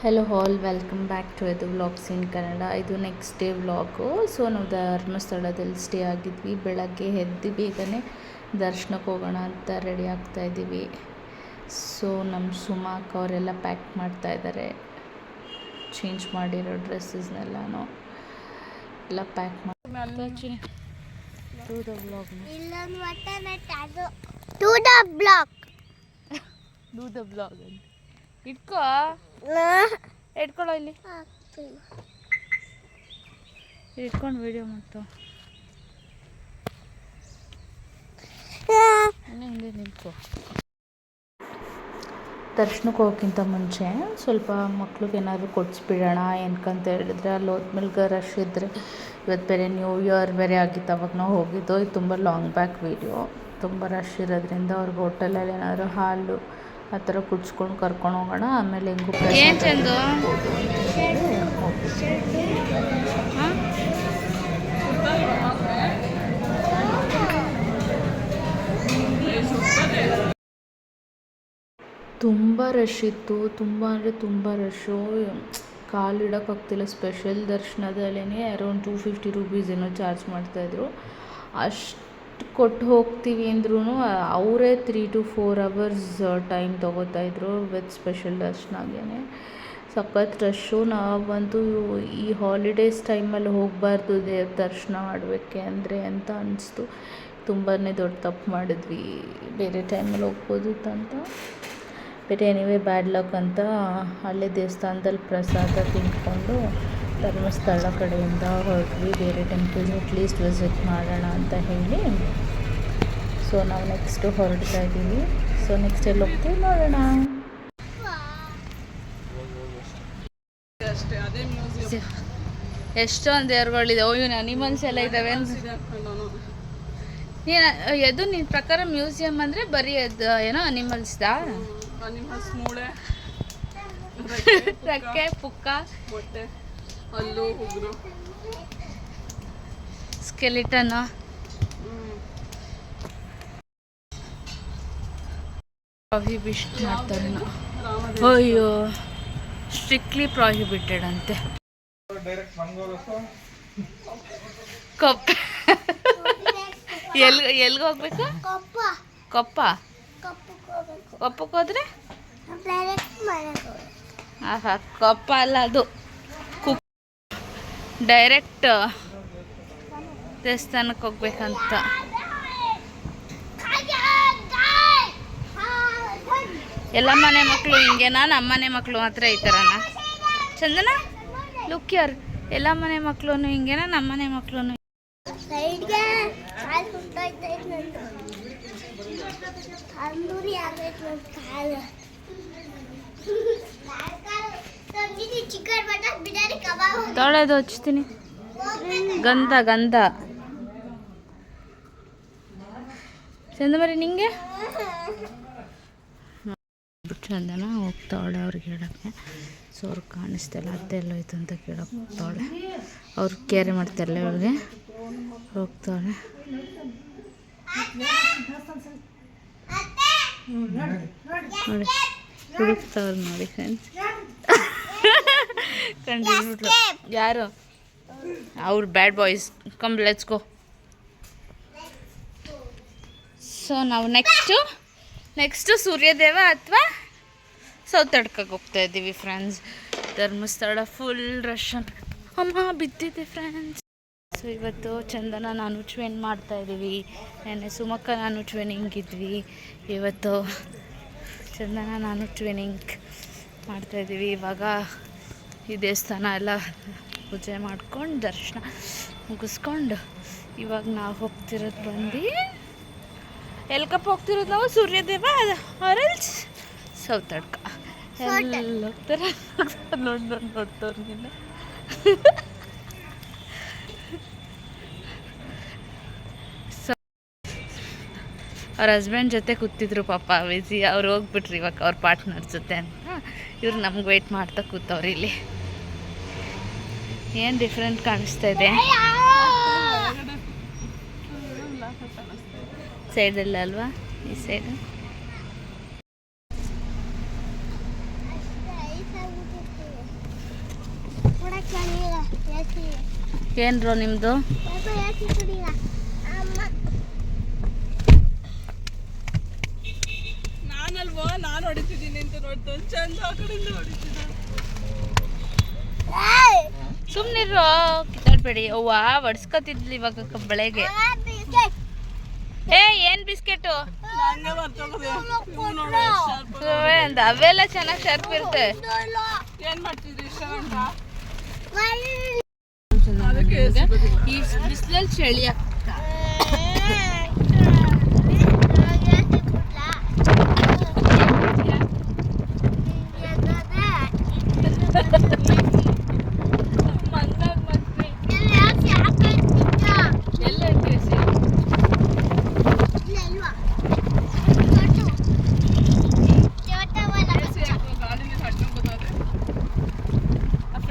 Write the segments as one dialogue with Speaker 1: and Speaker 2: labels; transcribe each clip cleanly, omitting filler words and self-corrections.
Speaker 1: Hello all, welcome back to ಇದು vlogs in Kannada. ಇದು next day vlog. So ನಾವು ಧರ್ಮಸ್ಥಳದಲ್ಲಿ ಸ್ಟೇ ಆಗಿದ್ವಿ. ಬೆಳಗ್ಗೆ ಎದ್ದು ಬೇಗನೆ ದರ್ಶನಕ್ಕೆ ಹೋಗೋಣ ಅಂತ ರೆಡಿ ಆಗ್ತಾಯಿದ್ದೀವಿ. ಸೊ ನಮ್ಮ ಸುಮಾಕ್ ಅವರೆಲ್ಲ ಪ್ಯಾಕ್ ಮಾಡ್ತಾಯಿದ್ದಾರೆ. ಚೇಂಜ್ ಮಾಡಿರೋ ಡ್ರೆಸ್ಸಸ್ನೆಲ್ಲನೂ ಎಲ್ಲ ಪ್ಯಾಕ್ ಮಾಡಿ ಬ್ಲಾಗ್ ಅಂತ ಇಟ್ಕೋ ಇಟ್ಕೊಳ್ಳೋ ಇಲ್ಲಿ ಇಟ್ಕೊಂಡು ವಿಡಿಯೋ ಮಾಡ್ತಾವ ಹಿಂದೆ ನಿಂತ್ಕೋ. ದರ್ಶನಕ್ಕೆ ಹೋಗೋಕ್ಕಿಂತ ಮುಂಚೆ ಸ್ವಲ್ಪ ಮಕ್ಳಿಗೆ ಏನಾದರೂ ಕೊಡಿಸ್ಬಿಡೋಣ ಏನಕ್ಕಂತ ಹೇಳಿದ್ರೆ ಅಲ್ಲಿ ಹೋದ್ಮೇಲೆ ರಶ್ ಇದ್ದರೆ ಇವತ್ತು ಬೇರೆ ನ್ಯೂ ಇಯರ್ ಬೇರೆ ಆಗಿತ್ತು. ಅವಾಗ ನಾವು ಹೋಗಿದ್ದು. ಇದು ತುಂಬ ಲಾಂಗ್ ಬ್ಯಾಕ್ ವೀಡಿಯೋ. ತುಂಬ ರಶ್ ಇರೋದ್ರಿಂದ ಅವ್ರಿಗೆ ಹೋಟೆಲಲ್ಲಿ ಏನಾದರೂ ಹಾಲು ಆ ಥರ ಕುಡಿಸ್ಕೊಂಡು ಕರ್ಕೊಂಡು ಹೋಗೋಣ. ಆಮೇಲೆ ಹೆಂಗೂ ತುಂಬ ರಶ್ ಇತ್ತು. ತುಂಬ ಅಂದರೆ ತುಂಬ ರಶ್ಶು. ಕಾಲಿಡೋಕ್ಕಾಗ್ತಿಲ್ಲ. ಸ್ಪೆಷಲ್ ದರ್ಶನದಲ್ಲೇ ಅರೌಂಡ್ 250 ರೂಪೀಸ್ ಏನೋ ಚಾರ್ಜ್ ಮಾಡ್ತಾಯಿದ್ರು. ಅಷ್ಟು ಕೊಟ್ಟು ಹೋಗ್ತೀವಿ ಅಂದ್ರೂ ಅವರೇ 3 to 4 hours ಟೈಮ್ ತೊಗೋತಾಯಿದ್ರು ವಿತ್ ಸ್ಪೆಷಲ್ ದರ್ಶನಾಗೇ. ಸಖತ್ ರಶ್ಶು. ನಾವಂತೂ ಈ ಹಾಲಿಡೇಸ್ ಟೈಮಲ್ಲಿ ಹೋಗಬಾರ್ದು ದೇವ್ರ ದರ್ಶನ ಮಾಡಬೇಕೆ ಅಂದರೆ ಅಂತ ಅನಿಸ್ತು. ತುಂಬಾ ದೊಡ್ಡ ತಪ್ಪು ಮಾಡಿದ್ವಿ. ಬೇರೆ ಟೈಮಲ್ಲಿ ಹೋಗ್ಬೋದಿತ್ತಂತ. ಬೇರೆ ಎನಿವೇ ಬ್ಯಾಡ್ ಲಕ್ ಅಂತ ಅಲ್ಲೇ ದೇವಸ್ಥಾನದಲ್ಲಿ ಪ್ರಸಾದ ತಿಂದ್ಕೊಂಡು ಧರ್ಮಸ್ಥಳ ಕಡೆಯಿಂದ ಹೊರಟ್ವಿ. ಬೇರೆ ಟೆಂಪಲ್ಸ್ ಅಟ್ಲೀಸ್ಟ್ ವಿಸಿಟ್ ಮಾಡೋಣ ಅಂತ ಹೇಳಿ. ಸೊ ನಾವು ನೆಕ್ಸ್ಟು ಹೊರಡ್ತಾ ಇದ್ದೀವಿ. ಸೊ ನೆಕ್ಸ್ಟ್ ಎಲ್ಲಿ ಹೋಗ್ತೀವಿ ನೋಡೋಣ. ಎಷ್ಟೊಂದು ದೇವ್ರುಗಳಿದೆ. ಇವನು ಅನಿಮಲ್ಸ್ ಎಲ್ಲ ಇದ್ದಾವೆ. ಅದು ನಿನ್ನ ಪ್ರಕಾರ ಮ್ಯೂಸಿಯಂ ಅಂದರೆ ಬರೀ ಅದು ಏನೋ ಅನಿಮಲ್ಸ್ದಾ?
Speaker 2: ಮೂಳೆ,
Speaker 1: ರೆಕ್ಕೆ, ಪುಕ್ಕ,
Speaker 2: ಮೊಟ್ಟೆ, ಹಲ್ಲು, ಉಗುರು,
Speaker 1: ಸ್ಕೆಲಿಟನ್. ಪ್ರಾಹಿಬಿಷನ್ ಮಾಡ್ತಾರೆ. ಅಯ್ಯೋ, ಸ್ಟ್ರಿಕ್ಟ್ಲಿ ಪ್ರಾಹಿಬಿಟೆಡ್ ಅಂತೆ. ಎಲ್ಗೆ ಹೋಗ್ಬೇಕು? ಕೊಪ್ಪಕ್ಕೆ ಹೋದ್ರೆ ಆಹಾ, ಕೊಪ್ಪ ಅಲ್ಲ ಅದು, ಡೈರೆಕ್ಟ್ ದೇವಸ್ಥಾನಕ್ಕೆ ಹೋಗ್ಬೇಕಂತ. ಎಲ್ಲ ಮನೆ ಮಕ್ಕಳು ಹಿಂಗೇನಾ? ನಮ್ಮ ಮನೆ ಮಕ್ಕಳು ಮಾತ್ರ ಈ ಥರನಾ? ಚಂದನ ಲುಕ್ ಯಾರು? ಎಲ್ಲ ಮನೆ ಮಕ್ಕಳು ಹಿಂಗೇನಾ? ನಮ್ಮ ಮನೆ ಮಕ್ಕಳು ತೊಳೆದು ಹಚ್ತೀನಿ. ಗಂಧ ಗಂಧ ಚಂದಮರಿ ನಿಂಗೆ ಚಂದನ ಹೋಗ್ತಾವಳೆ ಅವ್ರಿಗೆ ಹೇಳೋಕ್ಕೆ. ಸೊ ಅವ್ರಿಗೆ ಕಾಣಿಸ್ತಾಯಿಲ್ಲ. ಅತ್ತೆ ಎಲ್ಲೋಯ್ತು ಅಂತ ಕೇಳೋಕೆ ಹೋಗ್ತಾವಳೆ. ಅವ್ರು ಕೇರೆ ಮಾಡ್ತಾರಲ್ಲ ಅವ್ರಿಗೆ ಹೋಗ್ತಾವಳೆ. ನೋಡಿ ಹುಡುಕ್ತಾವ್ರು ನೋಡಿ ಫ್ರೆಂಡ್ಸ್. ಕಂಡಿಡ್ಬಿಟ್ಲು. ಯಾರು? ಅವ್ರು ಬ್ಯಾಡ್ boys. Come let's go. So ನಾವು ನೆಕ್ಸ್ಟು ಸೂರ್ಯದೇವ ಅಥವಾ ಸೌತಡ್ಕಕ್ಕೆ ಹೋಗ್ತಾ ಇದ್ದೀವಿ ಫ್ರೆಂಡ್ಸ್. Dharmasthala full rush. ಅಮ್ಮ ಬಿದ್ದಿದೆ ಫ್ರೆಂಡ್ಸ್. ಸೊ ಇವತ್ತು ಚಂದನ ನಾನು ಟ್ವೆನ್ ಮಾಡ್ತಾಯಿದ್ದೀವಿ. ನೆನ್ನೆ ಸುಮಕ್ಕ ನಾನು ಟ್ವೆನಿಂಗ್ ಇದ್ವಿ. ಇವತ್ತು ಚಂದನ ನಾನು ಟ್ವೆನಿಂಗ್ ಮಾಡ್ತಾಯಿದ್ದೀವಿ. ಇವಾಗ ಈ ದೇವಸ್ಥಾನ ಎಲ್ಲ ಪೂಜೆ ಮಾಡ್ಕೊಂಡು ದರ್ಶನ ಮುಗಿಸ್ಕೊಂಡು ಇವಾಗ ನಾವು ಹೋಗ್ತಿರೋದು ಬಂದು ಎಲ್ಕಪ್ಪ ಹೋಗ್ತಿರೋದು ನಾವು ಸೂರ್ಯದೇವ ಆರಲ್ಸ್ ಸೌತಡ್ಕ ಎಲ್ಲ ಹೋಗ್ತಾರೆ. ನೋಡ್ತವ್ರು ನಿನ್ನ. ಅವ್ರ ಹಸ್ಬೆಂಡ್ ಜೊತೆ ಕೂತಿದ್ರು ಪಾಪ ವಿಜಿ. ಅವ್ರು ಹೋಗ್ಬಿಟ್ರಿ ಇವಾಗ ಅವ್ರ ಪಾರ್ಟ್ನರ್ ಜೊತೆ ಅಂತ. ಇವ್ರು ನಮ್ಗೆ ವೆಯ್ಟ್ ಮಾಡ್ತಾ ಕೂತವ್ರು ಇಲ್ಲಿ. ಏನು ಡಿಫ್ರೆಂಟ್ ಕಾಣಿಸ್ತಾ ಇದೆ ಸೈಡಲ್ಲ ಅಲ್ವಾ? ಈ ಸೈಡು ಏನ್ರೋ ನಿಮ್ಮದು?
Speaker 2: ನಾನಲ್ವಾ, ನಾನು ಹೊಡಿತಿದ್ದೀನಿ ಅಂತ ನೋಡ್ತು ಚಂದ ಆ ಕಡೆಯಿಂದ ಹೊಡಿತಿದ್ದ.
Speaker 1: ಸುಮ್ಮನಿರೋ, ಕಿತ್ತಾಡ್ಬೇಡಿ. ಅವ್ವ ಬಡ್ಸ್ಕೊತಿದ್ಲಿ ಇವಾಗ ಬೆಳಗ್ಗೆ. ಏನ್ ಬಿಸ್ಕೆಟು
Speaker 2: ನಂಗೆ ಬರ್ತದೆ
Speaker 1: ಅಂತ ಅವೆಲ್ಲ ಚೆನ್ನಾಗಿ ಶರ್ಪ್ ಇರುತ್ತೆ.
Speaker 2: ಏನ್ ಮಾಡ್ತಿದ್ರಿ ಇಷ್ಟ ಅಂತ?
Speaker 1: ಈ ಬಿಸಿಲಲ್ಲಿ ಚಳಿ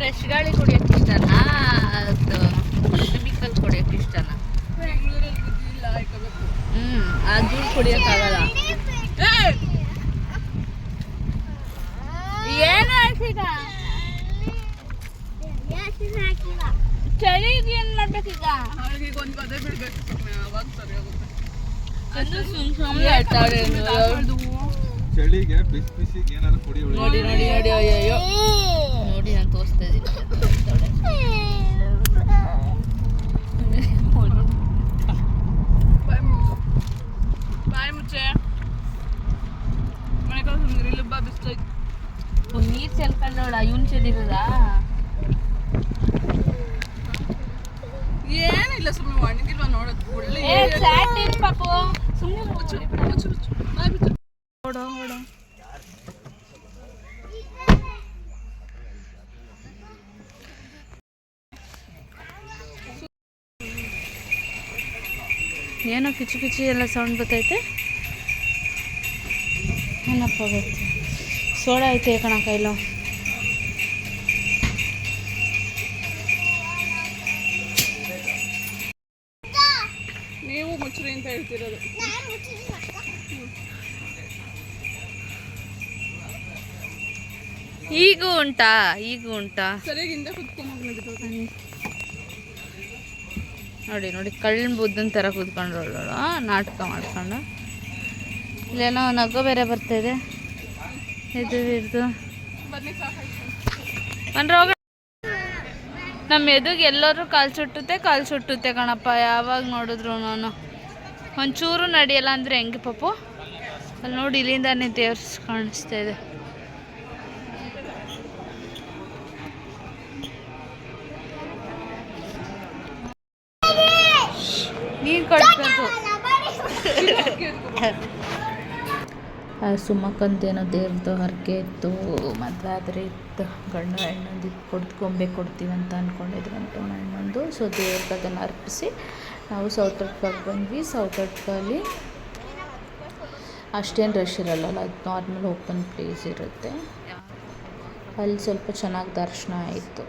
Speaker 1: ಫ್ರೆಶ್ ಗಾಳಿ ಕುಡಿಯೋಕೆ ಇಷ್ಟನಾ, ಅದು ಕೆಮಿಕಲ್ ಕುಡಿಯೋಕೆ ಇಷ್ಟನಾ? ಅದು ಕುಡಿಯೋಕ್ಕಾಗಲ್ಲ. ಏನು ಹಾಕೀಗ? ಚಳಿಗೆ ಏನು ಮಾಡ್ಬೇಕೀಗ?
Speaker 2: ಹಾಗೆ ಒಂದು ಕದೆ ಬಿಡ್ಬೇಕು, ಅವಾಗ ಸರಿ ಆಗುತ್ತೆ.
Speaker 3: ಚಳಿಗೆ ಬಿಸಿ ಬಿಸಿಗೆ ಏನಾದ್ರು ಕುಡಿ.
Speaker 1: ನೋಡಿ ನೋಡಿ ನೋಡಿ, ಅಯ್ಯೋ ನೋಡಿ, ನಾನು ತೋರಿಸ್ತಾ ಇದ್ದೀನಿ.
Speaker 2: ಬಾಯಿ ಮುಚ್ಚೆ ಮನೆ ಕಡೆ ಸುಮ್ಮನೆ ಲುಬ್ಬ ಬಿಸ್ತೈತಿ.
Speaker 1: ನೀರು ಚೆಲ್ಕೊಂಡವಳ ಇವನ್ ಚೆಲ್ಲಿರೋದ?
Speaker 2: ಏನಿಲ್ಲ, ಸುಮ್ಮನೆ ಒಣಗಿಲ್ವ ನೋಡೋದು. ಒಳ್ಳೆ
Speaker 1: ಪಾಪು ಸುಮ್ಮನೆ
Speaker 2: ಓಡೋ ಓಡೋ.
Speaker 1: ಏನೋ ಕಿಚಿ ಕಿಚಿ ಎಲ್ಲ ಸೌಂಡ್ ಬರ್ತೈತೆ. ಏನಪ್ಪ ಗೊತ್ತು, ಸೋಡಾ ಐತೆ ಕಣ ಕೈಲೋ.
Speaker 2: ನೀವು ಮುಚ್ಚ್ರಿ ಅಂತ ಹೇಳ್ತಿರೋದು.
Speaker 1: ಈಗೂ ಉಂಟಾ? ಈಗೂ ಉಂಟಾ?
Speaker 2: ಸರಿಯಾಗಿ ಹಿಂದೆ ಕುತ್ಕೊಂಡ್
Speaker 1: ನೋಡಿ ನೋಡಿ, ಕಳ್ಳನ ಬುದ್ಧನ ಥರ ಕೂತ್ಕೊಂಡ್ರಳು ನಾಟಕ ಮಾಡ್ಕೊಂಡು. ಇಲ್ಲೇನೋ ನಗು ಬೇರೆ ಬರ್ತಾಯಿದೆ. ಇದು
Speaker 2: ಬನ್ನಿ ಸಾಕಾಯ್ತು.
Speaker 1: ಅಂದ್ರೆ ಹೋಗ. ನಮ್ಮ ಎದುಗೆ ಎಲ್ಲರೂ ಕಾಲು ಸುಟ್ಟುತ್ತೆ ಕಣಪ್ಪ. ಯಾವಾಗ ನೋಡಿದ್ರು ನಾನು ಒಂಚೂರು ನಡೆಯಲ್ಲ ಅಂದರೆ ಹೆಂಗೆ ಪಾಪು? ಅಲ್ಲಿ ನೋಡಿ, ಇಲ್ಲಿಂದಾನೇ ದೇವ್ರು ಕಾಣಿಸ್ತಾ ಇದೆ. ನೀನು ಕಟ್ಬೇಕು. ಸುಮಕ್ಕಂತೇನೋ ದೇವ್ರದ್ದು ಹರಕೆ ಇತ್ತು, ಮದುವೆ ಆದರೆ ಇತ್ತು, ಗಂಡು ಹೆಣ್ಣೊಂದು ಗೊಂಬೆ ಕೊಡ್ತೀವಿ ಅಂತ ಅಂದ್ಕೊಂಡಿದ್ರಂತೆ ಹೆಣ್ಣೊಂದು. ಸೊ ದೇವ್ರಿಗೆ ಅದನ್ನು ಅರ್ಪಿಸಿ ನಾವು ಸೌತಡ್ಕಕ್ಕೆ ಬಂದ್ವಿ. ಸೌತಡ್ಕಲ್ಲಿ ಅಷ್ಟೇನು ರಶ್ ಇರಲ್ಲ, ಅದು ನಾರ್ಮಲ್ ಓಪನ್ ಪ್ಲೇಸ್ ಇರುತ್ತೆ. ಅಲ್ಲಿ ಸ್ವಲ್ಪ ಚೆನ್ನಾಗಿ ದರ್ಶನ ಆಯಿತು.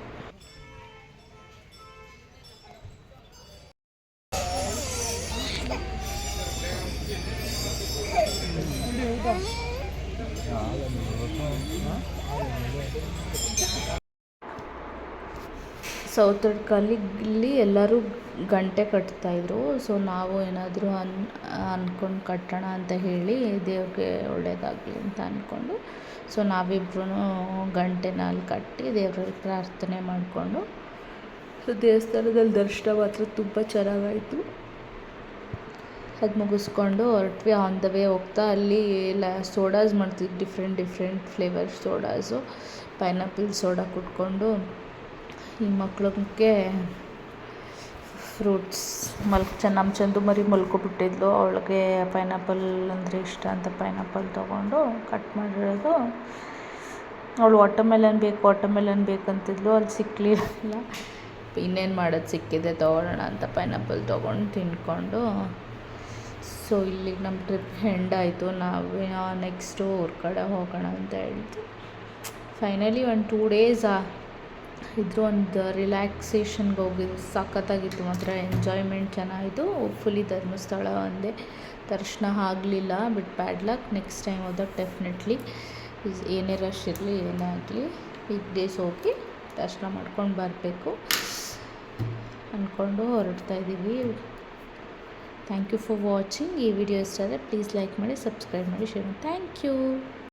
Speaker 1: ಸೌತಡ್ಕಲ್ಲಿ ಎಲ್ಲರೂ ಗಂಟೆ ಕಟ್ತಾಯಿದ್ರು. ಸೊ ನಾವು ಏನಾದರೂ ಅಂದ್ಕೊಂಡು ಕಟ್ಟೋಣ ಅಂತ ಹೇಳಿ ದೇವ್ರಿಗೆ ಒಳ್ಳೇದಾಗಲಿ ಅಂತ ಅಂದ್ಕೊಂಡು, ಸೊ ನಾವಿಬ್ರೂ ಗಂಟೆನ ಅಲ್ಲಿ ಕಟ್ಟಿ ದೇವ್ರಲ್ಲಿ ಪ್ರಾರ್ಥನೆ ಮಾಡಿಕೊಂಡು, ಸೊ ದೇವಸ್ಥಾನದಲ್ಲಿ ದರ್ಶನ ಮಾತ್ರ ತುಂಬ ಚೆನ್ನಾಗಾಯಿತು. ಅದು ಮುಗಿಸ್ಕೊಂಡು ಹೊರಟ್ವಿ. ಆನ್ ದ ವೇ ಹೋಗ್ತಾ ಅಲ್ಲಿ ಸೋಡಾಸ್ ಮಾಡ್ತಿದ್ವಿ, ಡಿಫ್ರೆಂಟ್ ಫ್ಲೇವರ್ ಸೋಡಾಸು. ಪೈನಾಪಲ್ ಸೋಡಾ ಕುಟ್ಕೊಂಡು ಈ ಮಕ್ಳಿಗೆ ಫ್ರೂಟ್ಸ್ ನಮ್ಮ ಚಂದು ಮರಿ ಮಲ್ಕೊಬಿಟ್ಟಿದ್ಲು. ಅವಳಿಗೆ ಪೈನಾಪಲ್ ಅಂದರೆ ಇಷ್ಟ ಅಂತ ಪೈನಾಪಲ್ ತೊಗೊಂಡು ಕಟ್ ಮಾಡಿರೋದು. ಅವಳು ವಾಟರ್ಮೆಲನ್ ಬೇಕಂತಿದ್ಲು, ಅಲ್ಲಿ ಸಿಕ್ಕಲಿಲ್ಲ. ಇನ್ನೇನು ಮಾಡೋದು, ಸಿಕ್ಕಿದೆ ತೊಗೊಳ್ಳೋಣ ಅಂತ ಪೈನಾಪಲ್ ತೊಗೊಂಡು ತಿಂದ್ಕೊಂಡು, ಸೊ ಇಲ್ಲಿಗೆ ನಮ್ಮ ಟ್ರಿಪ್ ಎಂಡ್ ಆಯಿತು. ನಾವು ನೆಕ್ಸ್ಟು ಊರ ಕಡೆ ಹೋಗೋಣ ಅಂತ ಹೇಳ್ತು. ಫೈನಲಿ 2 ಡೇಸ್ ಇದ್ರೂ ಒಂದು ರಿಲ್ಯಾಕ್ಸೇಷನ್ಗೆ ಹೋಗಿದ್ದು. ಸಖತ್ತಾಗಿತ್ತು ಮಾತ್ರ, ಎಂಜಾಯ್ಮೆಂಟ್ ಚೆನ್ನಾಗಿತ್ತು. ಹೋಪ್ಫುಲಿ ಧರ್ಮಸ್ಥಳ ಒಂದೇ ದರ್ಶನ ಆಗಲಿಲ್ಲ, but bad luck. Next time ಹೋದಾಗ ಡೆಫಿನೆಟ್ಲಿ ಏನೇ ರಶ್ ಇರಲಿ ಏನೇ ಆಗಲಿ ವೀಕ್ ಡೇಸ್ ಹೋಗಿ ದರ್ಶನ ಮಾಡ್ಕೊಂಡು ಬರಬೇಕು ಅಂದ್ಕೊಂಡು ಹೊರಡ್ತಾ ಇದ್ದೀವಿ. Thank you for watching. ಈ ವಿಡಿಯೋ ಇಷ್ಟ ಆದರೆ ಪ್ಲೀಸ್ ಲೈಕ್ ಮಾಡಿ, ಸಬ್ಸ್ಕ್ರೈಬ್ ಮಾಡಿ, ಶೇರ್ ಮಾಡಿ. Thank you.